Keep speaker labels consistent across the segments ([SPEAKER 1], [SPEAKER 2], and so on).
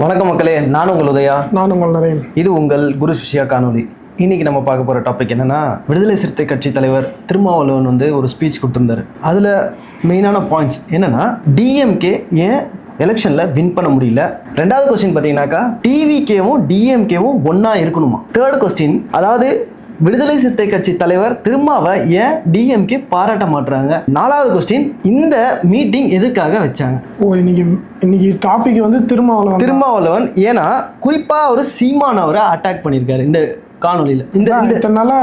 [SPEAKER 1] வணக்கம் மக்களே, நான் உங்கள் உதயா.
[SPEAKER 2] நான் உங்கள் நரேன்.
[SPEAKER 1] இது உங்கள் குரு சிஷ்யா காணொலி. இன்னைக்கு நம்ம பார்க்க போகிற டாபிக் என்னன்னா, விடுதலை சிறுத்தை கட்சி தலைவர் திருமாவளவன் ஒரு ஸ்பீச் கொடுத்துருந்தாரு. அதில் மெயினான பாயிண்ட்ஸ் என்னன்னா, டிஎம்கே ஏன் எலெக்ஷனில் வின் பண்ண முடியல. ரெண்டாவது கொஸ்டின் பார்த்தீங்கன்னாக்கா, டிவிகேவும் டிஎம்கேவும் ஒன்றா இருக்கணுமா. தேர்ட் கொஸ்டின், அதாவது விடுதலை சிறுத்தை கட்சி தலைவர் திருமாவை ஏன் டிஎம்கே பாராட்ட மாட்டுறாங்க. நாலாவது கொஸ்டின், இந்த மீட்டிங் எதுக்காக வச்சாங்க.
[SPEAKER 2] இன்னைக்கு டாபிக் வந்து
[SPEAKER 1] திருமாவளவன் ஏன்னா குறிப்பா ஒரு சீமான் அவரை அட்டாக் பண்ணியிருக்காரு இந்த காணொலியில்.
[SPEAKER 2] இந்த நாளா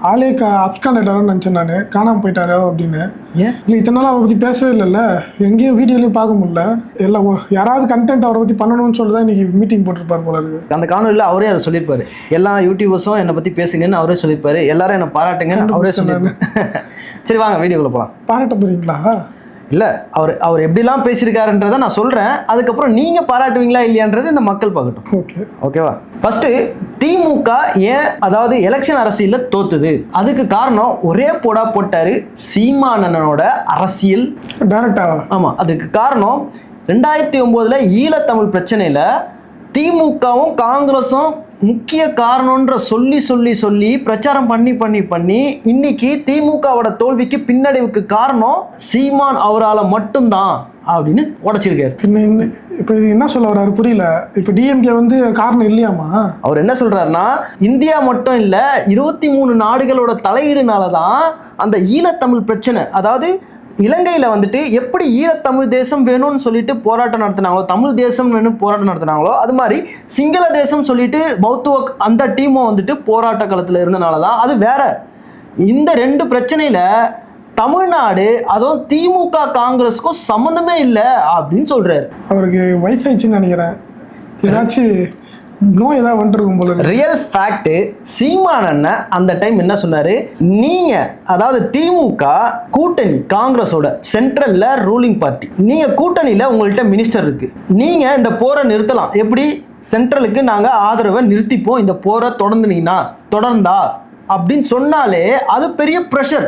[SPEAKER 2] ஆளே அப்காண்டாரன்னு நினச்சேன் நான், காணாமல் போயிட்டாரோ அப்படின்னு. இல்லை இத்தனை நாள் அவரை பற்றி பேசவே இல்லைல்ல, எங்கேயும் வீடியோலையும் பார்க்க முடியல. எல்லாம் யாராவது கண்டென்ட் அவரை பற்றி பண்ணணும்னு சொல்லி தான் இன்னைக்கு மீட்டிங் போட்டிருப்பார் போல இருக்கு.
[SPEAKER 1] அந்த காணொலியில் அவரே அதை சொல்லியிருப்பாரு. எல்லா யூடியூபர்ஸும் என்னை பற்றி பேசுங்கன்னு அவரே சொல்லியிருப்பாரு. எல்லாரும் என்னை பாராட்டுங்கன்னு அவரே சொல்லியிருப்பாரு. சரி வாங்க வீடியோக்குள்ள போகலாம்.
[SPEAKER 2] பாராட்ட போறீங்களா?
[SPEAKER 1] இல்லை, அவர் எப்படிலாம் பேசியிருக்காருன்றதை நான் சொல்கிறேன். அதுக்கப்புறம் நீங்கள் பாராட்டுவீங்களா இல்லையான்றது இந்த மக்கள் பார்க்கட்டும். ஓகேவா? ஃபஸ்ட்டு, திமுக ஏன் அதாவது எலெக்ஷன் அரசியலில் தோத்துது, அதுக்கு காரணம் ஒரே போடா போட்டாரு சீமானனோட அரசியல்
[SPEAKER 2] டைரக்டாக.
[SPEAKER 1] ஆமாம், அதுக்கு காரணம் 2009 ஈழத்தமிழ் பிரச்சனையில் திமுகவும் காங்கிரஸும் முக்கிய காரணம்ன்ற சொல்லி பிரச்சாரம் பண்ணி இன்னைக்கு திமுகவோட தோல்விக்கு பின்னடைவுக்கு காரணம் சீமான் அவரால் மட்டும்தான் அப்படின்னு உடைச்சிருக்காரு.
[SPEAKER 2] இப்போ இது என்ன சொல்ல வர்றாரு புரியல. இப்போ டிஎம்கே வந்து காரணம் இல்லையாமா?
[SPEAKER 1] அவர் என்ன சொல்றாருன்னா, இந்தியா மட்டும் இல்லை 23 நாடுகளோட தலையீடுனால தான் அந்த ஈழத்தமிழ் பிரச்சனை, அதாவது இலங்கையில் வந்துட்டு எப்படி ஈழத்தமிழ் தேசம் வேணும்னு சொல்லிட்டு போராட்டம் நடத்தினாங்களோ, தமிழ் தேசம் வேணும் போராட்டம் நடத்தினாங்களோ, அது மாதிரி சிங்கள தேசம் சொல்லிட்டு பௌத்துவ அந்த டீமும் வந்துட்டு போராட்ட களத்தில் இருந்தனால தான் அது வேற. இந்த ரெண்டு பிரச்சனையில் தமிழ்நாடு அதுவும் திமுக காங்கிரஸுக்கும் சம்மந்தமே இல்லை அப்படின்னு சொல்றாரு.
[SPEAKER 2] அவருக்கு வயசாயிடுச்சுன்னு நினைக்கிறேன், ஏதாச்சும் நோய் ஏதாவது வந்துருக்கும் போல.
[SPEAKER 1] ரியல் ஃபேக்ட், சீமான் அந்த டைம் என்ன சொன்னாரு, நீங்க அதாவது திமுக கூட்டணி காங்கிரஸோட சென்ட்ரல்ல ரூலிங் பார்ட்டி, நீங்க கூட்டணியில உங்கள்கிட்ட மினிஸ்டர் இருக்கு, நீங்க இந்த போரை நிறுத்தலாம், எப்படி சென்ட்ரலுக்கு நாங்க ஆதரவை நிறுத்திப்போம், இந்த போரை தொடர்ந்தா அப்படின்னு சொன்னாலே அது பெரிய ப்ரெஷர்.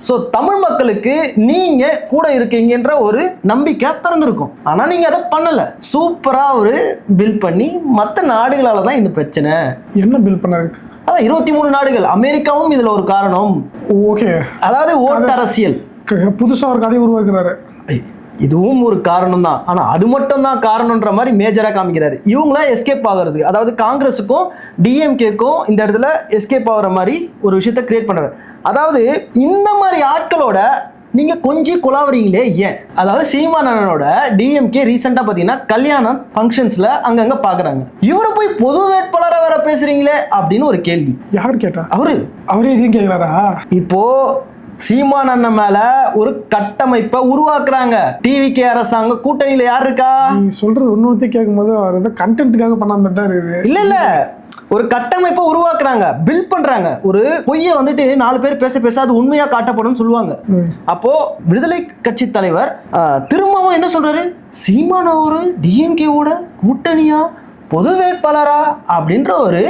[SPEAKER 1] ஸோ தமிழ் மக்களுக்கு நீங்க கூட இருக்கீங்கன்ற ஒரு நம்பிக்கை பிறந்திருக்கும். ஆனால் நீங்க அதை பண்ணல. சூப்பரா ஒரு பில் பண்ணி மற்ற நாடுகளால தான் இந்த பிரச்சனை.
[SPEAKER 2] என்ன பில் பண்ணாரு?
[SPEAKER 1] அதான் 23 நாடுகள், அமெரிக்காவும் இதுல ஒரு காரணம்.
[SPEAKER 2] ஓகே,
[SPEAKER 1] அதாவது ஓட்டு அரசியல்
[SPEAKER 2] புதுசா ஒரு கதை உருவாக்குறாரு.
[SPEAKER 1] இதுவும் ஒரு காரணம் தான், ஆனா அது மட்டும் தான் காரணம்ன்ற மாதிரி மேஜரா காமிக்கிறாரு. இவங்கள எஸ்கேப் ஆகிறது, அதாவது காங்கிரஸுக்கும் டிஎம்கேக்கும் இந்த இடத்துல எஸ்கேப் ஆகிற மாதிரி ஒரு விஷயத்த கிரியேட் பண்றாரு. அதாவது இந்த மாதிரி ஆட்களோட நீங்க கொஞ்சம் குழாவறீங்களே ஏன்? அதாவது சீமானனோட டிஎம்கே ரீசெண்டா பாத்தீங்கன்னா கல்யாணம் ஃபங்க்ஷன்ஸ்ல அங்கங்க பாக்குறாங்க, இவரை போய் பொது வேட்பாளராக வேற பேசுறீங்களே அப்படின்னு ஒரு கேள்வி.
[SPEAKER 2] யார் கேட்டா?
[SPEAKER 1] அவரே
[SPEAKER 2] எதையும் கேட்கிறாரா?
[SPEAKER 1] இப்போ சீமான் அண்ணன் மேல ஒரு கட்டமைப்பை உருவாக்குறாங்க. டிவிகே அரசாங்கம் கூட்டணியில யார் இருக்கா?
[SPEAKER 2] நீ சொல்றது ஒன்னொருத்தி கேட்கும்போது அவர் ஏதோ கண்டென்ட்டுக்காக பண்ணாம தான் இருக்குது.
[SPEAKER 1] இல்ல ஒரு கட்டமைப்பை உருவாக்குறாங்க, பில்ட் பண்றாங்க. ஒரு பொய்யை வந்துட்டு 4 பேர் பேச அது உண்மையா காட்டப்படும் சொல்லுவாங்க. அப்போ விடுதலை கட்சி தலைவர் திரும்பவும் என்ன சொல்றாரு, சீமான் ஒரு டிஎம்கேவோட கூட்டணியா பொது வேட்பாளரா அப்படின்ற ஒரு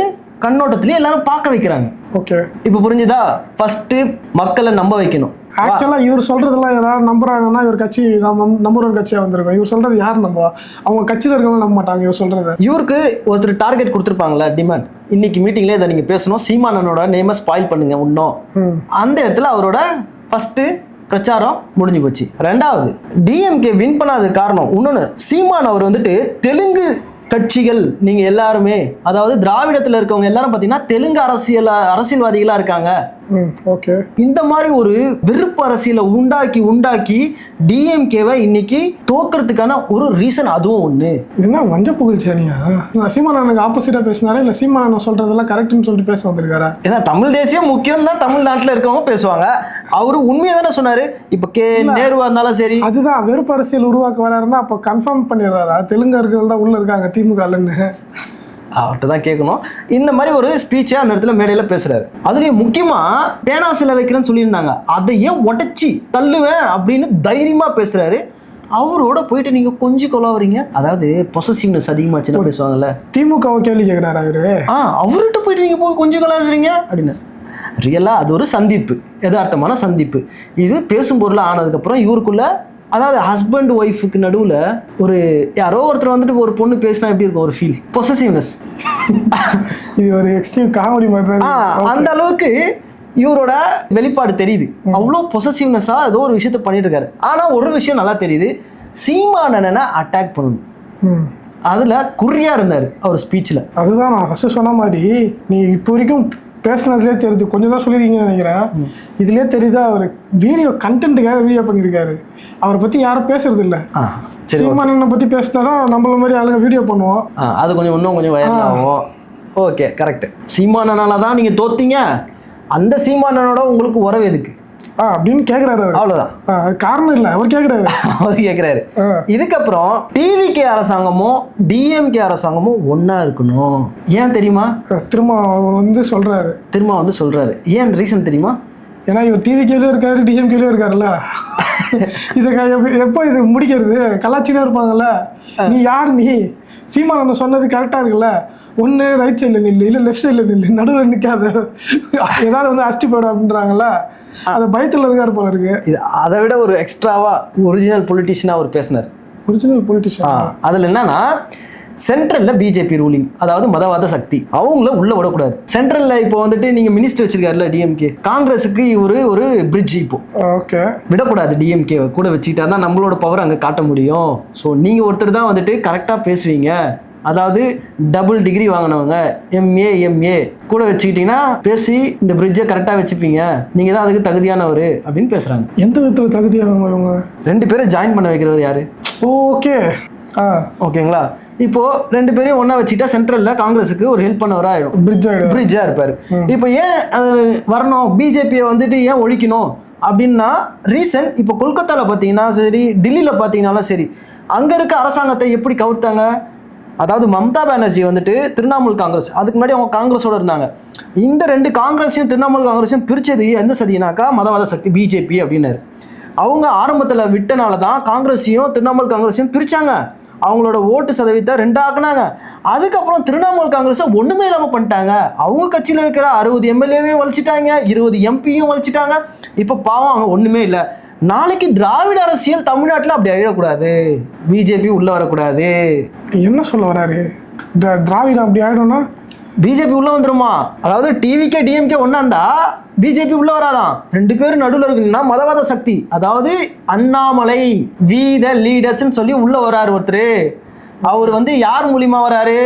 [SPEAKER 1] கண்ணோட்டத்திலேயே எல்லாரும் பார்க்க வைக்கிறாங்க.
[SPEAKER 2] ஓகே,
[SPEAKER 1] இப்போ புரிஞ்சுதா? ஃபர்ஸ்ட் மக்களை நம்ப வைக்கணும்.
[SPEAKER 2] ஆக்சுவலா இவர் சொல்றதெல்லாம் யாராவது நம்புறாங்கன்னா இவர் கட்சி நம்புற ஒரு கட்சியா வந்திருக்கும். இவர் சொல்றது யார் நம்புவா? அவங்க கட்சியில் இருக்கவங்க நம்ப மாட்டாங்க இவர் சொல்றது.
[SPEAKER 1] இவருக்கு ஒருத்தர் டார்கெட் கொடுத்துருப்பாங்களா, டிமாண்ட், இன்னைக்கு மீட்டிங்ல இதை நீங்க பேசணும், சீமானனோட நேமை ஸ்பாயில் பண்ணுங்க இன்னும். அந்த இடத்துல அவரோட ஃபர்ஸ்ட் பிரச்சாரம் முடிஞ்சு போச்சு. ரெண்டாவது, டிஎம்கே வின் பண்ணாத காரணம் இன்னொன்னு, சீமான் அவர் வந்துட்டு தெலுங்கு கட்சிகள் நீங்க எல்லாருமே, அதாவது திராவிடத்தில் இருக்கவங்க எல்லாரும் பார்த்தீங்கன்னா தெலுங்கு அரசியல்வாதிகளா இருக்காங்க.
[SPEAKER 2] ஓகே, இந்த
[SPEAKER 1] மாதிரி ஒரு வெறுப்பு அரசியலை உண்டாக்கி டிஎம்கேவை இன்னைக்கு தோக்கிறதுக்கான ஒரு ரீசன் அதுவும் ஒண்ணு.
[SPEAKER 2] என்ன வஞ்ச புகழ்ச்சியா? சீமானனுக்கு ஆப்போசிட்டா பேசினாரா இல்ல சீமானன் சொல்றதெல்லாம் கரெக்ட்னு சொல்லிட்டு பேச வந்திருக்காரா?
[SPEAKER 1] ஏன்னா தமிழ் தேசியம் முக்கியம் தான் தமிழ்நாட்டில் இருக்கவங்க பேசுவாங்க. அவரு உண்மையை தானே சொன்னாரு. இப்ப நேருவா இருந்தாலும் சரி,
[SPEAKER 2] அதுதான் வெறுப்பு அரசியல் உருவாக்க வராருன்னா அப்ப கன்ஃபார்ம் பண்ணிடுறாரா திலுங்கர்கள் தான் உள்ள இருக்காங்க திமுகன்னு?
[SPEAKER 1] அவர்கிட்ட தான் கேட்கணும். இந்த மாதிரி ஒரு ஸ்பீச்சை அந்த இடத்துல மேடையில் பேசுறாரு. அதுலேயும் முக்கியமாக பேனா சிலை வைக்கிறேன்னு சொல்லியிருந்தாங்க, அதையே உடச்சி தள்ளுவேன் அப்படின்னு தைரியமாக பேசுறாரு. அவரோட போயிட்டு நீங்க கொஞ்சம் கொலாவறீங்க, அதாவது பொசசிவ்னஸ் அதிகமாச்சுன்னா பேசுவாங்கல்ல,
[SPEAKER 2] திமுகவை கேள்வி கேட்கிறாரு அவரு.
[SPEAKER 1] அவர்கிட்ட போயிட்டு நீங்க போய் கொஞ்சம் கொலாவறீங்க அப்படின்னு. ரியலாக அது ஒரு சந்திப்பு, யதார்த்தமான சந்திப்பு. இது பேசும் பொருளாக ஆனதுக்கப்புறம் இவருக்குள்ள அதாவது ஹஸ்பண்ட் ஒய்ஃபுக்கு நடுவில் ஒரு யாரோ ஒருத்தர் வந்துட்டு ஒரு பொண்ணு பேசினா எப்படி இருக்கும் ஒரு ஃபீல் பொசசிவ்னஸ்.
[SPEAKER 2] இது ஒரு எக்ஸ்ட்ரீம் காமெடி மாதிரி தான்.
[SPEAKER 1] அந்த அளவுக்கு இவரோட வெளிப்பாடு தெரியுது. அவ்வளோ பொசசிவ்னஸாக ஏதோ ஒரு விஷயத்த பண்ணிட்டு இருக்காரு. ஆனால் ஒரு விஷயம் நல்லா தெரியுது, சீமானனை அட்டாக் பண்ணணும். அதில் குறியாக இருந்தார் அவர் ஸ்பீச்சில்.
[SPEAKER 2] அதுதான் நான் ஃபஸ்ட்டு சொன்ன மாதிரி, நீ இப்போ வரைக்கும் பேசுனதுலேயே தெரியுது, கொஞ்சம் தான் சொல்லியிருக்கீங்கன்னு நினைக்கிறேன். இதுலேயே தெரியுதா அவர் வீடியோ கண்டென்ட்டுக்காக வீடியோ பண்ணியிருக்காரு. அவரை பற்றி யாரும் பேசுறது இல்லை. சீமானனை பற்றி பேசினா தான் நம்மள மாதிரி ஆளுங்க வீடியோ பண்ணுவோம்.
[SPEAKER 1] அது கொஞ்சம் இன்னும் கொஞ்சம் வைரல் ஆகும். Okay, correct. சீமானனால தான் நீங்கள் தோத்தீங்க, அந்த சீமானனோட உங்களுக்கு உறவு எதுக்கு
[SPEAKER 2] அப்படின்னு கேட்குறாரு.
[SPEAKER 1] அவ்வளோதான்,
[SPEAKER 2] காரணம் இல்லை, அவர் கேட்குறாரு.
[SPEAKER 1] அவர் கேட்குறாரு. இதுக்கப்புறம் டிவிகே அரசாங்கமும் டிஎம்கே அரசாங்கமும் ஒன்றா இருக்கணும். ஏன் தெரியுமா?
[SPEAKER 2] திரும்ப வந்து சொல்கிறாரு.
[SPEAKER 1] ஏன் ரீசன் தெரியுமா?
[SPEAKER 2] ஏன்னா இவர் டிவிகேலையும் இருக்காரு, டிஎம்கேலையும் இருக்காருல்ல. இதை எப்போ இது முடிக்கிறது? கலாச்சினே இருப்பாங்கல்ல. நீ யார்? நீ சீமானன் சொன்னது கரெக்டாக இருக்குல்ல, ஒன்று ரைட் சைடில் நில்லு, இல்லை லெஃப்ட் சைடில் நில்லு, நடுவில் நிற்காத, ஏதாவது வந்து அடிச்சு போயிடும் அப்படின்றாங்கல்ல. அது பயத்தில் இருக்காரு போல இருக்கு.
[SPEAKER 1] இது அதை விட ஒரு எக்ஸ்ட்ராவா ஒரிஜினல் பொலிட்டிஷியனாக அவர் பேசினார்.
[SPEAKER 2] ஒரிஜினல் பொலிட்டிஷியன்
[SPEAKER 1] அதில் என்னன்னா, சென்ட்ரலில் பிஜேபி ரூலிங், அதாவது மதவாத சக்தி, அவங்கள உள்ள விடக்கூடாது. சென்ட்ரலில் இப்போ வந்துட்டு நீங்கள் மினிஸ்டர் வச்சிருக்காருல்ல டிஎம்கே, காங்கிரஸுக்கு இவர் ஒரு பிரிட்ஜ், இப்போ
[SPEAKER 2] ஓகே
[SPEAKER 1] விடக்கூடாது. டிஎம்கே கூட வச்சுக்கிட்டா தான் நம்மளோட பவர் அங்கே காட்ட முடியும். ஸோ நீங்கள் ஒருத்தர் தான் வந்துட்டு கரெக்டாக பேசுவீங்க, அதாவது டபுள் டிகிரி வாங்கினவங்க எம்ஏ கூட வச்சுக்கிட்டீங்கன்னா பேசி இந்த பிரிட்ஜை கரெக்டாக வச்சுப்பீங்க, நீங்கள் தான் அதுக்கு தகுதியானவர் அப்படின்னு பேசுகிறாங்க.
[SPEAKER 2] எந்த விதத்தில் தகுதியானவங்க? 2
[SPEAKER 1] பேரும் ஜாயின் பண்ண வைக்கிறவர் யாரு? ஓகேங்களா? இப்போ 2 பேரையும் ஒன்றா வச்சுக்கிட்டா சென்ட்ரலில் காங்கிரஸுக்கு ஒரு ஹெல்ப் பண்ணவராக ஆகிடும், பிரிட்ஜாக இருப்பார். இப்போ ஏன் வரணும், பிஜேபியை வந்துட்டு ஏன் ஒழிக்கணும் அப்படின்னா ரீசன், இப்போ கொல்கத்தாவில் பார்த்தீங்கன்னா சரி, டெல்லியில் பார்த்தீங்கன்னாலும் சரி, அங்கே இருக்க அரசாங்கத்தை எப்படி கவுர்த்தாங்க? அதாவது மம்தா பானர்ஜி வந்துட்டு திரிணாமுல் காங்கிரஸ், அதுக்கு முன்னாடி அவங்க காங்கிரஸோட இருந்தாங்க. இந்த 2 காங்கிரஸையும் திரிணாமுல் காங்கிரஸையும் பிரித்தது எந்த சதினாக்கா மதவாத சக்தி பிஜேபி அப்படின்னாரு. அவங்க ஆரம்பத்தில் விட்டனால தான் காங்கிரஸையும் திரிணாமுல் காங்கிரஸையும் பிரித்தாங்க. அவங்களோட ஓட்டு சதவீதத்தை 2 ஆக்குனாங்க. அதுக்கப்புறம் திரிணாமுல் காங்கிரஸை ஒன்றுமே இல்லாமல் பண்ணிட்டாங்க. அவங்க கட்சியில் இருக்கிற 60 எம்எல்ஏவையும் வலிச்சிட்டாங்க, 20 எம்பியும் வலிச்சிட்டாங்க. இப்போ பாவம் அவங்க ஒன்றுமே இல்லை. நாளைக்கு திராவிட அரசியல் தமிழ்நாட்டில் அப்படி ஆகிடக்கூடாது, பிஜேபி உள்ளே வரக்கூடாது.
[SPEAKER 2] என்ன சொல்ல வராரு? திராவிடம் அப்படி ஆகிடும்னா
[SPEAKER 1] பிஜேபி உள்ளே வந்துருமா? அதாவது டிவிகே டிஎம்கே ஒன்றா இருந்தா பிஜேபி உள்ளே வராதான். 2 பேரும் நடுவில் இருக்குன்னா மதவாத சக்தி, அதாவது அண்ணாமலை வி த லீடர்ஸ்ன்னு சொல்லி உள்ளே வராரு ஒருத்தர். அவர் வந்து யார் மூலியமா வராரு?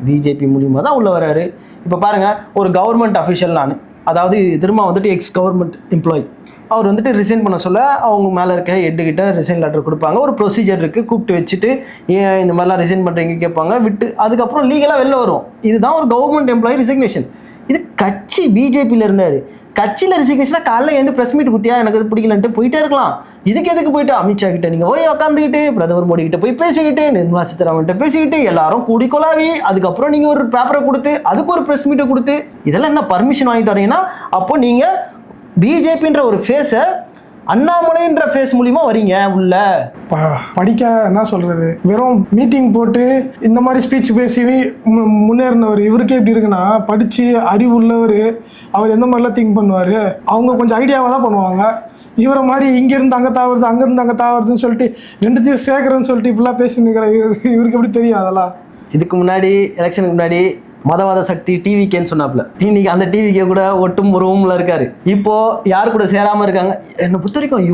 [SPEAKER 1] பிஜேபி மூலியமாக தான் உள்ளே வராரு. இப்போ பாருங்கள், ஒரு கவர்மெண்ட் அஃபிஷியல் நான், அதாவது திரும்ப வந்துட்டு எக்ஸ் கவர்மெண்ட் எம்ப்ளாயி, அவர் வந்துட்டு ரிசைன் பண்ண சொல்ல அவங்க மேலே இருக்க ஹெட்டுக்கிட்ட ரிசைன் லெட்டர் கொடுப்பாங்க. ஒரு ப்ரொசீஜர் இருக்குது, கூப்பிட்டு வச்சுட்டு ஏன் இந்த மாதிரிலாம் ரிசைன் பண்ணுறீங்க கேட்பாங்க, விட்டு அதுக்கப்புறம் லீகலாக வெளில வரும். இதுதான் ஒரு கவர்மெண்ட் எம்ப்ளாயி ரிசிக்னேஷன். இது கட்சி பிஜேபியில் இருந்தார், கட்சியில் ரிசிக்னேஷனாக காலைல எழுந்து ப்ரெஸ் மீட் குத்தியா எனக்கு இது பிடிக்கலன்ட்டு போயிட்டே இருக்கலாம். இதுக்கு எதுக்கு போயிட்டு அமித்ஷா கிட்ட நீங்கள் போய் உட்காந்துக்கிட்டு, பிரதமர் மோடி கிட்ட போய் பேசிக்கிட்டு, நிர்மலா சீதாராமன்கிட்ட பேசிக்கிட்டு, எல்லாரும் கூடி கொலாவி, அதுக்கப்புறம் நீங்கள் ஒரு பேப்பரை கொடுத்து அதுக்கு ஒரு ப்ரெஸ் மீட்டை கொடுத்து, இதெல்லாம் என்ன பர்மிஷன் வாங்கிட்டு வரீங்கன்னா, அப்போ நீங்கள் பிஜேபின்ற ஒரு ஃபேஸை அண்ணாமலைன்ற ஃபேஸ் மூலியமா வரீங்க உள்ள.
[SPEAKER 2] படிக்க என்ன சொல்றது, வெறும் மீட்டிங் போட்டு இந்த மாதிரி ஸ்பீச் பேசி முன்னேறினவர் இவருக்கே எப்படி இருக்குன்னா, படிச்சு அறிவு உள்ளவர், அவர் எந்த மாதிரிலாம் திங்க் பண்ணுவார். அவங்க கொஞ்சம் ஐடியாவாக தான் பண்ணுவாங்க. இவரை மாதிரி இங்கேருந்து அங்கே தாவறது, அங்கேருந்து அங்கே தாவறதுன்னு சொல்லிட்டு 2 சேர்க்குறேன்னு சொல்லிட்டு இப்படிலாம் பேசி நிற்கிற இவருக்கு எப்படி தெரியும் அதெல்லாம்? இதுக்கு
[SPEAKER 1] முன்னாடி எலெக்ஷனுக்கு முன்னாடி மதவாத சக்தி டிவிகேன்னு சொன்னாப்புல, இன்னைக்கு அந்த டிவிகே கூட ஒட்டும் உருவம்ல இருக்காரு. இப்போ யாரு கூட சேராம இருக்காங்க? என்னை பொறுத்த வரைக்கும்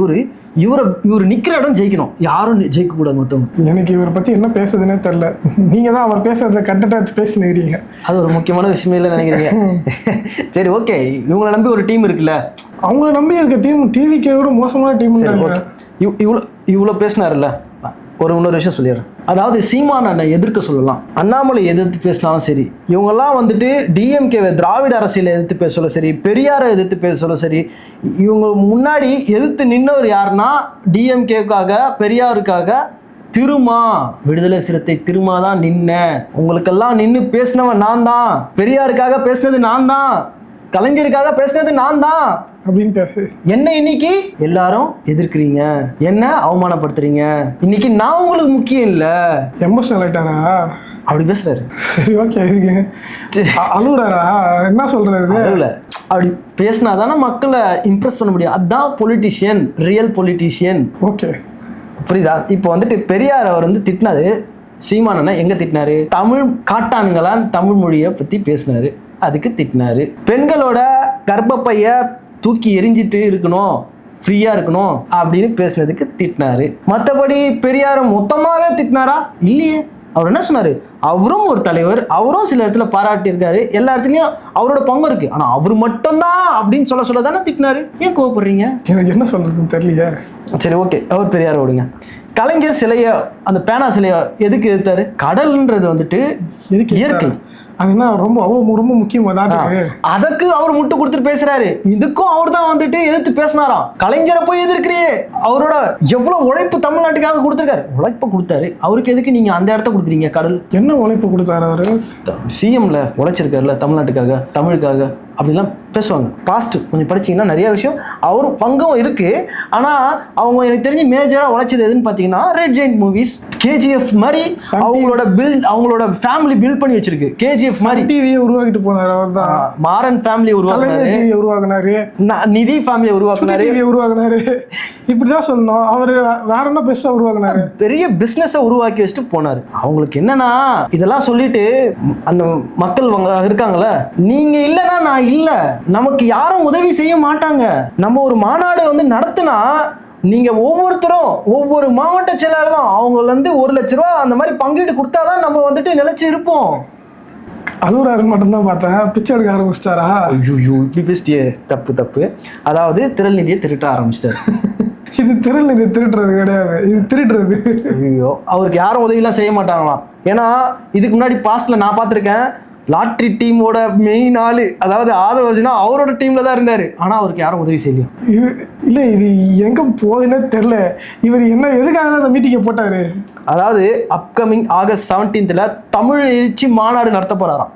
[SPEAKER 1] இவர் நிக்கிற இடம் ஜெயிக்கணும், யாரும் ஜெயிக்க கூடாது மொத்தம்.
[SPEAKER 2] எனக்கு இவரை பத்தி என்ன பேசுறதுன்னே தெரியல. நீங்க தான் அவர் பேசுறத கண்டென்ட்டா பேசினீங்க, அது
[SPEAKER 1] ஒரு முக்கியமான விஷயமே இல்லை நினைக்கிறீங்க. சரி, ஓகே, இவங்களை நம்பி ஒரு டீம் இருக்குல்ல,
[SPEAKER 2] அவங்கள நம்பி இருக்க டீம் டிவிகே விட மோசமான டீம்.
[SPEAKER 1] இவ்வளோ பேசினாருல்ல, இன்னொரு விஷயம் சொல்லிடுறேன். அதாவது சீமான் அண்ணன் எதிர்க்க சொல்லலாம், அண்ணாமலை எதிர்த்து பேசினாலும் சரி, இவங்கெல்லாம் வந்துட்டு டிஎம்கேவை திராவிட அரசியலை எதிர்த்து பேச சொல்ல சரி, பெரியாரை எதிர்த்து பேச சொல்ல சரி, இவங்க முன்னாடி எதிர்த்து நின்னவர் யாருன்னா டிஎம்கேவுக்காக பெரியாருக்காக திருமா, விடுதலை சிறுத்தை திருமா தான் நின்ன. உங்களுக்கெல்லாம் நின்று பேசினவன் நான் தான், பெரியாருக்காக பேசினது நான் தான், கலைஞருக்காக பேசினது நான் தான்
[SPEAKER 2] அப்படின்னு.
[SPEAKER 1] என்ன இன்னைக்கு எல்லாரும் எதிர்க்கிறீங்க, என்ன அவமானப்படுத்துறீங்க, இன்னைக்கு நான் உங்களுக்கு முக்கியம் இல்ல.
[SPEAKER 2] எமோஷனல் ஆயிட்டாரா?
[SPEAKER 1] அப்படி பேசுறாரு.
[SPEAKER 2] சரி, ஓகே, அழுகுறாரா? என்ன சொல்றது?
[SPEAKER 1] அப்படி பேசினாதானே மக்களை இம்ப்ரெஸ் பண்ண முடியும். அதுதான் பொலிட்டிஷியன், ரியல் பொலிட்டிஷியன்.
[SPEAKER 2] ஓகே,
[SPEAKER 1] புரியுதா? இப்போ வந்துட்டு பெரியார் அவர் வந்து திட்டினது சீமானனை எங்க திட்டினாரு? தமிழ் காட்டானுங்களான் தமிழ் மொழியை பத்தி பேசினாரு, அதுக்கு திட்டினாரு. பெண்களோட கர்ப்பப்பைய தூக்கி எரிஞ்சிட்டு இருக்கணும், ஃப்ரீயா இருக்கணும் அப்படின்னு பேசினதுக்கு திட்டினாரு. மற்றபடி பெரியார மொத்தமாவே திட்டினாரா? இல்லையே. அவர் என்ன சொன்னாரு? அவரும் ஒரு தலைவர், அவரும் சில இடத்துல பாராட்டி இருக்காரு, எல்லா இடத்துலயும் அவரோட பங்கு இருக்கு, ஆனா அவர் மட்டும்தான் அப்படின்னு சொல்ல தானே திட்டினாரு. ஏன் கோவப்படுறீங்க?
[SPEAKER 2] எனக்கு என்ன சொல்றதுன்னு தெரியலையே.
[SPEAKER 1] சரி, ஓகே, அவர் பெரியார விடுங்க. கலைஞர் சிலைய, அந்த பேனா சிலைய எதுக்கு எதிர்த்தாரு? கடல்ன்றது வந்துட்டு
[SPEAKER 2] எதுக்கு
[SPEAKER 1] இயற்கை,
[SPEAKER 2] அது என்ன ரொம்ப முக்கியம்.
[SPEAKER 1] அதுக்கு அவர் முட்டு கொடுத்துட்டு பேசுறாரு. இதுக்கும் அவர் தான் வந்துட்டு எதிர்த்து பேசினாராம். கலைஞரை போய் எதிர்க்கிறியே, அவரோட எவ்வளவு உழைப்பு தமிழ்நாட்டுக்காக கொடுத்துருக்காரு, உழைப்பு கொடுத்தாரு, அவருக்கு எதுக்கு நீங்க அந்த இடத்த கொடுக்குறீங்க? கடல்
[SPEAKER 2] என்ன உழைப்பு கொடுத்தாரு அவரு?
[SPEAKER 1] சிஎம்ல உழைச்சிருக்காருல தமிழ்நாட்டுக்காக, தமிழுக்காக, அப்படிலாம் பேசுவாங்க. பாஸ்ட் கொஞ்சம் படிச்சீங்கன்னா நிறைய விஷயம் அவர் பங்கும் இருக்கு. ஆனா அவங்க எனக்கு தெரிஞ்சு மேஜரா உழைச்சது எதுன்னு பாத்தீங்கன்னா ரெட் ஜெயிண்ட் மூவிஸ், கேஜிஎஃப் மாதிரி அவங்களோட ஃபேமிலி பில்ட் பண்ணி வச்சிருக்கு. கேஜிஎஃப் மாதிரி
[SPEAKER 2] டிவியை உருவாக்கிட்டு போனாரு அவர் தான்.
[SPEAKER 1] மாறன் ஃபேமிலியை
[SPEAKER 2] உருவாக்குனாரு,
[SPEAKER 1] நிதி ஃபேமிலியை
[SPEAKER 2] உருவாக்குனாரு. இப்படிதான் சொல்லணும். அவர் வேற என்ன பெருசா உருவாக்குனாரு? பெரிய
[SPEAKER 1] பிசினஸை உருவாக்கி வச்சுட்டு போனாரு. அவங்களுக்கு என்னன்னா இதெல்லாம் சொல்லிட்டு அந்த மக்கள் இருக்காங்கல்ல, நீங்க இல்லைன்னா நான் இல்ல, நமக்கு யாரும் உதவி செய்ய மாட்டாங்க. நம்ம ஒரு மாநாடு வந்து நடத்தினா நீங்க ஒவ்வொருத்தரும் ஒவ்வொரு மாவட்ட செயலாளரும் அவங்கள இருந்து 1 லட்ச ரூபா அந்த மாதிரி பங்கீடு கொடுத்தாதான் நம்ம வந்துட்டு நிலைச்சு இருப்போம்.
[SPEAKER 2] அழுகுறாரு மட்டும்தான் பார்த்தேன், பிச்சை எடுக்க ஆரம்பிச்சிட்டாரா?
[SPEAKER 1] ஐயோ, இப்படி பேசிட்டியே, தப்பு. அதாவது திரள் நிதியை திருட்ட ஆரம்பிச்சிட்டாரு.
[SPEAKER 2] இது திரள் நிதி திருடுறது கிடையாது, இது திருடுறது.
[SPEAKER 1] ஐயோ, அவருக்கு யாரும் உதவியெல்லாம் செய்ய மாட்டாங்களாம். ஏன்னா இதுக்கு முன்னாடி பாஸ்ட்ல நான் பார்த்துருக்கேன், லாட்ரி டீமோட மெயின் ஆளு, அதாவது ஆதவர்ஜுனா அவரோட டீம்ல தான் இருந்தாரு, ஆனா அவருக்கு யாரும் உதவி செய்யலையும்.
[SPEAKER 2] இல்ல, இது எங்க போகுதுன்னே தெரியல. இவர் என்ன எதுக்காக தான் அந்த மீட்டிங்கை போட்டாரு?
[SPEAKER 1] அதாவது அப்கமிங் ஆகஸ்ட் 17th தமிழ் எழுச்சி மாநாடு நடத்த போறாராம்.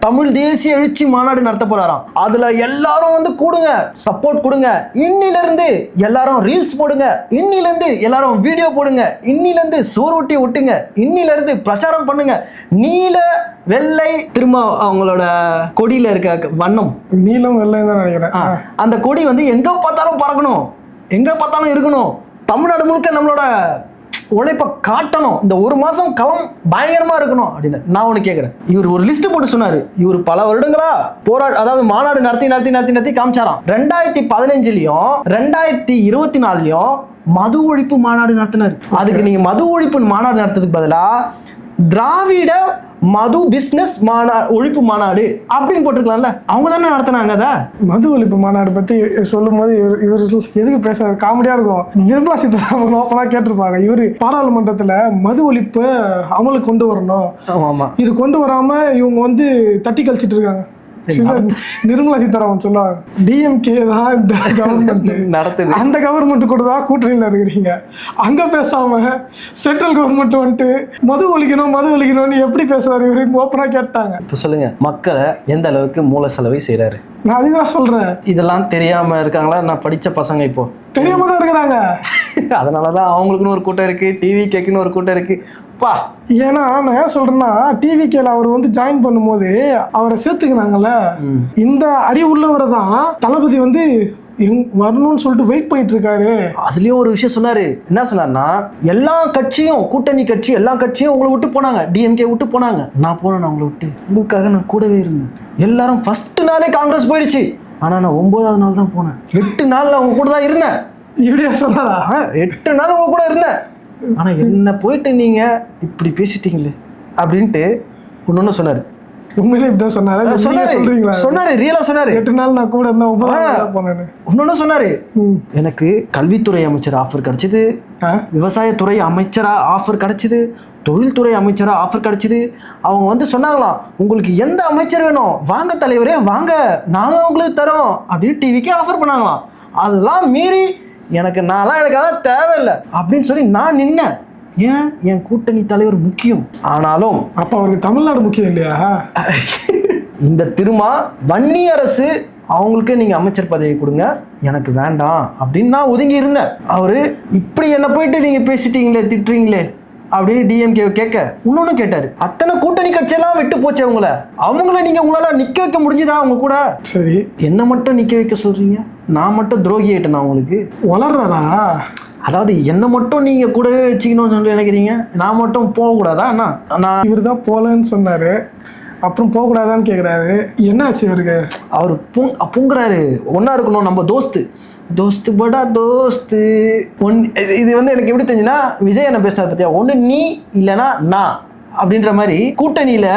[SPEAKER 1] தமிழ் தேசிய எழுச்சி மாநாடு நடத்த போறாராம். அதுல எல்லாரும் வந்து கூடுங்க, சப்போர்ட் கொடுங்க. இன்னில இருந்து எல்லாரும் ரீல்ஸ் போடுங்க, இன்னில இருந்து எல்லாரும் வீடியோ போடுங்க, இன்னில இருந்து சோறு ஒட்டுங்க, இன்னில இருந்து பிரச்சாரம் பண்ணுங்க. நீல வெள்ளை, திரும்ப அவங்களோட கொடியில இருக்க வண்ணம்
[SPEAKER 2] நீலம் வெள்ளை தான் நினைக்கிறேன்.
[SPEAKER 1] அந்த கொடி வந்து எங்க பார்த்தாலும் பறக்கணும், எங்க பார்த்தாலும் இருக்கணும். தமிழ்நாடு முழுக்க நம்மளோட உழைப்ப காட்டணும். இந்த 1 மாசம் களம் பயங்கரமா இருக்கணும் அப்படின்னு நான் ஒண்ணு கேட்கிறேன். இவர் ஒரு லிஸ்ட் போட்டு சொன்னாரு. இவர் பல வருடங்களா அதாவது மாநாடு நடத்தி காமிச்சாராம். 2015லயும் 2024லயும் மது ஒழிப்பு மாநாடு நடத்தினாரு. அதுக்கு நீங்க மது ஒழிப்பு மாநாடு நடத்துறதுக்கு பதிலா திராவிட மது பிசினஸ் ஒழிப்பு மாநாடு அப்படின்னு போட்டிருக்கலாம்ல. அவங்க தானே நடத்தினாங்க. அதை
[SPEAKER 2] மது ஒழிப்பு மாநாடு பத்தி சொல்லும் போது இவர் எதுக்கு பேச காமெடியா இருக்கும். நிர்மலா சீதாராமன் ஓப்பனா கேட்டிருப்பாங்க, இவரு பாராளுமன்றத்துல மது ஒழிப்பு அமலுக்கு கொண்டு வரணும், இது கொண்டு வராம இவங்க வந்து தட்டி கழிச்சிட்டு இருக்காங்க. நிர்மலா சீதாராமன் சொல்லுவாங்க, டிஎம்கே தான் இந்த கவர்மெண்ட் நடத்துது, அந்த கவர்மெண்ட் கூட தான் கூட்டணியில் இருக்கிறீங்க. அங்க பேசாம சென்ட்ரல் கவர்மெண்ட் வந்துட்டு மது ஒழிக்கணும்னு எப்படி பேசுறாரு இவரு ஓப்பனா கேட்டாங்க.
[SPEAKER 1] இப்போ சொல்லுங்க, மக்களை எந்த அளவுக்கு மூல செலவை செய்யறாரு?
[SPEAKER 2] நான் அதுதான் சொல்றேன்.
[SPEAKER 1] இதெல்லாம் தெரியாம இருக்காங்களா? நான் படிச்ச பசங்க இப்போ
[SPEAKER 2] தெரியாம தான் இருக்கிறாங்க.
[SPEAKER 1] அதனாலதான் அவங்களுக்குன்னு ஒரு கூட்டம் இருக்கு, டிவி கேக்குன்னு ஒரு கூட்டம் இருக்கு.
[SPEAKER 2] ஏன்னா நான் ஏன் சொல்றேன்னா, டிவிகேல அவர் வந்து ஜாயின் பண்ணும்போது அவரை சேர்த்துக்கினாங்கல்ல, இந்த அறிவுள்ளவரை தான் தளபதி வந்து வரணும்னு சொல்லிட்டு வெயிட் பண்ணிட்டு இருக்காரு.
[SPEAKER 1] அதுலயும் ஒரு விஷயம் சொன்னாரு. என்ன சொன்னார்னா, எல்லா கட்சியும் கூட்டணி கட்சி எல்லா கட்சியும் உங்களை விட்டு போனாங்க, டிஎம்கே விட்டு போனாங்க, நான் போனேன் அவங்களை விட்டு, உங்களுக்காக நான் கூடவே இருந்தேன். எல்லாரும் ஃபர்ஸ்ட் நாளே காங்கிரஸ் போயிடுச்சு, ஆனா நான் 9வது நாள் தான் போனேன், 8 நாள்ல அவங்க கூட தான் இருந்தேன்.
[SPEAKER 2] இப்படியா சொன்னாரா?
[SPEAKER 1] 8 நாள் அவங்க கூட இருந்தேன், ஆனா என்ன போயிட்டு நீங்க இப்படி பேசிட்டீங்களே அப்படின்ட்டு ஒன்னொன்னு சொன்னாரு.
[SPEAKER 2] உண்மையிலே இப்படிதான் சொன்னாரு,
[SPEAKER 1] ரியலா சொன்னாரு.
[SPEAKER 2] 8 நாள் நான் கூட இருந்தேன்.
[SPEAKER 1] இன்னொன்னு சொன்னாரு, எனக்கு கல்வித்துறை அமைச்சர் ஆஃபர் கிடைச்சது, விவசாயத்துறை அமைச்சரா ஆஃபர் கிடைச்சது, தொழில்துறை அமைச்சரா ஆஃபர் கிடைச்சது. அவங்க வந்து சொன்னாங்களாம், உங்களுக்கு எந்த அமைச்சர் வேணும் வாங்க தலைவரே வாங்க, நாங்க உங்களுக்கு தரோம் அப்படின்னு டிவிக்கு ஆஃபர் பண்ணாங்களாம். அதெல்லாம் மீறி எனக்கு அதான் தேவையில்லை அப்படின்னு சொல்லி நான் நின்னேன். ஏன்? என் கூட்டணி தலைவர் முக்கியம். ஆனாலும்
[SPEAKER 2] அப்ப அவருக்கு தமிழ்நாடு முக்கியம் இல்லையா?
[SPEAKER 1] இந்த திருமா வன்னி அரசு அவங்களுக்கு நீங்க அமைச்சர் பதவி கொடுங்க, எனக்கு வேண்டாம் அப்படின்னு நான் ஒதுங்கி இருந்தேன். அவரு இப்படி என்ன போயிட்டு நீங்க பேசிட்டீங்களே, திட்டுறீங்களே அப்படின்னு டிஎம்கே கேட்க இன்னொன்னு கேட்டாரு. அத்தனை கூட்டணி கட்சியெல்லாம் விட்டு போச்சு, அவங்கள நீங்க உங்களால நிக்க வைக்க முடிஞ்சுதா? அவங்க கூட சரி, என்ன மட்டும் நிக்க வைக்க சொல்றீங்க, நான் மட்டும் துரோகி ஆயிட்டேன். அவங்களுக்கு
[SPEAKER 2] வளர்றாரா?
[SPEAKER 1] அதாவது என்னை மட்டும் நீங்க கூடவே வச்சுக்கணும்னு சொல்லி நினைக்கிறீங்க, நான் மட்டும் போகக்கூடாதா அண்ணா? நான்
[SPEAKER 2] இவர் தான் போகலன்னு சொன்னார், அப்புறம் போகக்கூடாதான்னு கேட்குறாரு. என்னாச்சு இவருக்கு?
[SPEAKER 1] அவர் பொங்குறாரு, ஒன்றா இருக்கணும், நம்ம தோஸ்து படா தோஸ்து இது வந்து எனக்கு எப்படி தெரிஞ்சுன்னா, விஜய் என்ன பேசினார் பத்தியா, ஒன்று நீ இல்லைன்னா நான் அப்படின்ற மாதிரி கூட்டணியில்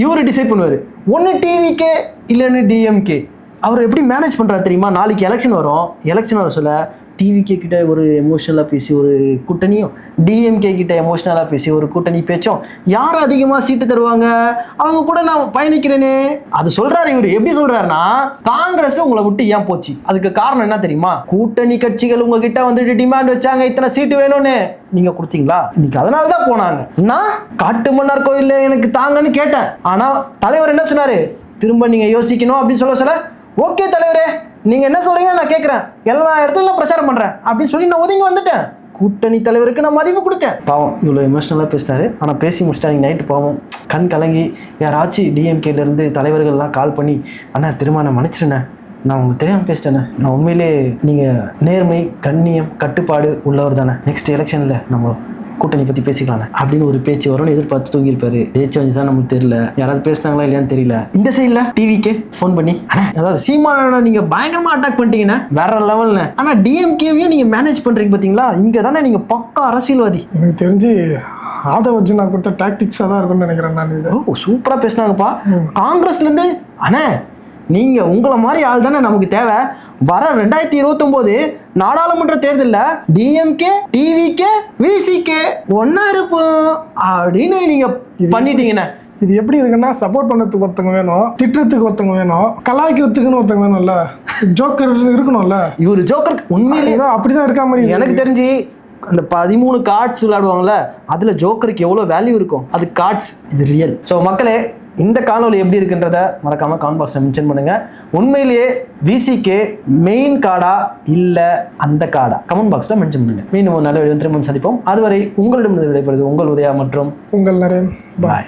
[SPEAKER 1] இவரு டிசைட் பண்ணுவார். ஒன்று டிவிகே இல்லைன்னு டிஎம்கே. அவர் எப்படி மேனேஜ் பண்ணுறாரு தெரியுமா? நாளைக்கு எலெக்ஷன் வர சொல்ல டிவிகே கிட்ட ஒரு எமோஷனலாக பேசி ஒரு கூட்டணியும், டிஎம்கே கிட்ட எமோஷனலாக பேசி ஒரு கூட்டணி பேச்சும், யார் அதிகமாக சீட்டு தருவாங்க அவங்க கூட நான் பயணிக்கிறேனே அது சொல்றாரு. இவர் எப்படி சொல்றாருன்னா, காங்கிரஸ் உங்களை விட்டு ஏன் போச்சு, அதுக்கு காரணம் என்ன தெரியுமா? கூட்டணி கட்சிகள் உங்ககிட்ட வந்துட்டு டிமாண்ட் வச்சாங்க, இத்தனை சீட்டு வேணும்னு, நீங்க கொடுத்தீங்களா? இன்னைக்கு அதனால தான் போனாங்க. நான் காட்டு மன்னார் கோயில்ல எனக்கு தாங்கன்னு கேட்டேன், ஆனா தலைவர் என்ன சொன்னாரு, திரும்ப நீங்க யோசிக்கணும் அப்படின்னு சொல்ல ஓகே தலைவரே நீங்க என்ன சொல்றீங்க நான் கேட்கிறேன், எல்லா இடத்துல நான் பிரச்சாரம் பண்றேன் அப்படின்னு சொல்லி நான் ஒதுங்கி வந்துட்டேன். கூட்டணி தலைவருக்கு நான் மதிப்பு கொடுத்தேன். பாவம் இவ்வளோ எமோஷனலாக பேசினாரு, ஆனால் பேசி முடிச்சிட்டாங்க நைட்டு. பாவம் கண் கலங்கி யாராச்சும் டிஎம்கேலேருந்து தலைவர்கள்லாம் கால் பண்ணி, அண்ணா திரும்ப நான் மன்னிச்சிருந்தேன், நான் உங்களுக்கு தெரியாமல் பேசிட்டேண்ணே, நான் உண்மையிலே நீங்கள் நேர்மை கண்ணியம் கட்டுப்பாடு உள்ளவர் தானே, நெக்ஸ்ட் எலெக்ஷனில் நம்ம கூட்டணி பற்றி பேசிக்கலாண்ணே அப்படின்னு ஒரு பேச்சு வரும்னு எதிர்பார்த்து தூங்கியிருப்பாரு. பேச்சு வந்து தான் நமக்கு தெரியல, யாராவது பேசினாங்களா இல்லையான்னு தெரியல. இந்த சைடில் டிவிக்கே ஃபோன் பண்ணி, அண்ணா அதாவது சீமானை நீங்கள் பயங்கரமாக அட்டாக் பண்ணிட்டீங்கண்ணே, வேற லெவல்ண்ணே, ஆனால் டிஎம்கேவையும் நீங்கள் மேனேஜ் பண்ணுறீங்க பார்த்தீங்களா, இங்கே தானே நீங்கள் பக்கா அரசியல்வாதி.
[SPEAKER 2] எனக்கு தெரிஞ்சு ஆதவ நான் கொடுத்த டாக்டிக்ஸாக தான் இருக்கும்னு நினைக்கிறேன் நான். இது
[SPEAKER 1] சூப்பராக பேசினாங்கப்பா. காங்கிரஸ்லேருந்து அண்ணே நீங்கள் உங்களை மாதிரி ஆள் தானே நமக்கு தேவை, வர 2029 நாடாளுமன்ற தேர்தலில் டிஎம்கே டிவிகே விசிகே ஒன்னா இருப்போம் அப்படின்னு நீங்க பண்ணிட்டீங்கண்ணே.
[SPEAKER 2] இது எப்படி இருக்குன்னா, சப்போர்ட் பண்ணதுக்கு ஒருத்தங்க வேணும், திட்டுறதுக்கு ஒருத்தங்க வேணும், கலாய்க்கிறதுக்குன்னு ஒருத்தங்க வேணும்ல, ஜோக்கர் இருக்கணும்ல.
[SPEAKER 1] இவரு ஜோக்கர் உண்மையிலேயே
[SPEAKER 2] அப்படிதான் இருக்கா மாதிரி
[SPEAKER 1] எனக்கு தெரிஞ்சு. அந்த 13 கார்ட்ஸ் விளையாடுவாங்கல்ல, அதுல ஜோக்கருக்கு எவ்வளவு வேல்யூ இருக்கும், அது கார்ட்ஸ், இது ரியல். ஸோ மக்களே, இந்த காணொலி எப்படி இருக்குன்றத மறக்காம கமெண்ட் பாக்ஸ்ல மென்ஷன் பண்ணுங்க. உண்மையிலேயே விசிகே மெயின் கார்டா இல்ல அந்த கார்டா கமெண்ட் பாக்ஸ்ல மென்ஷன் பண்ணுங்க. மீண்டும் ஒரு நல்ல வீடியோ திரும்ப சந்திப்போம். அதுவரை உங்களிடம் விடைபெறுவது உங்கள் உதயா மற்றும்
[SPEAKER 2] உங்கள் நரேன்.
[SPEAKER 1] பாய்.